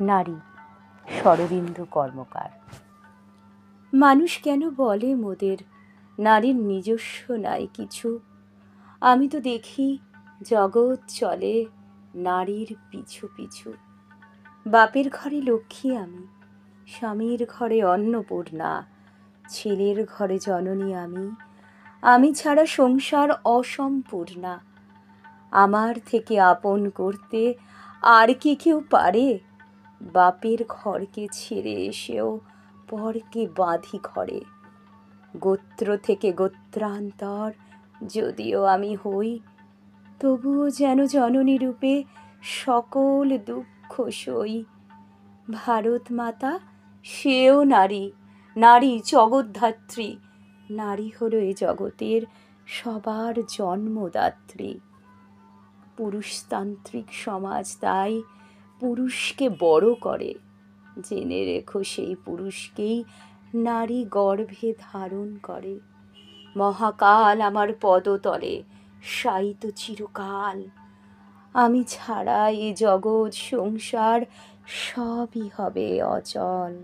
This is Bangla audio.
নারী, শরদিন্দু কর্মকার। মানুষ কেন বলে মোদের নারীর নিজস্ব নাই কিছু? আমি তো দেখি জগৎ চলে নারীর পিছু পিছু। বাপের ঘরে লক্ষ্মী আমি, স্বামীর ঘরে অন্নপূর্ণা, ছেলের ঘরে জননী আমি, আমি ছাড়া সংসার অসম্পূর্ণা। আমার থেকে আপন করতে আর কি কেউ পারে? বাপের ঘরকে ছেড়ে এসেও পরকে বাঁধি ঘরে। গোত্র থেকে গোত্রান্তর যদিও আমি হই, তবুও যেন জননী রূপে সকল দুঃখ সই। ভারত মাতা সেও নারী, নারী জগদ্ধাত্রী। নারী হলো এ জগতের সবার জন্মদাত্রী। পুরুষতান্ত্রিক সমাজ তাই পুরুষকে বড় করে। জেনে রেখো সেই পুরুষকেই নারী গর্ভে ধারণ করে। মহাকাল আমার পদতলে শায়িত চিরকাল। আমি ছাড়া এ জগৎ সংসার সবই হবে অচল।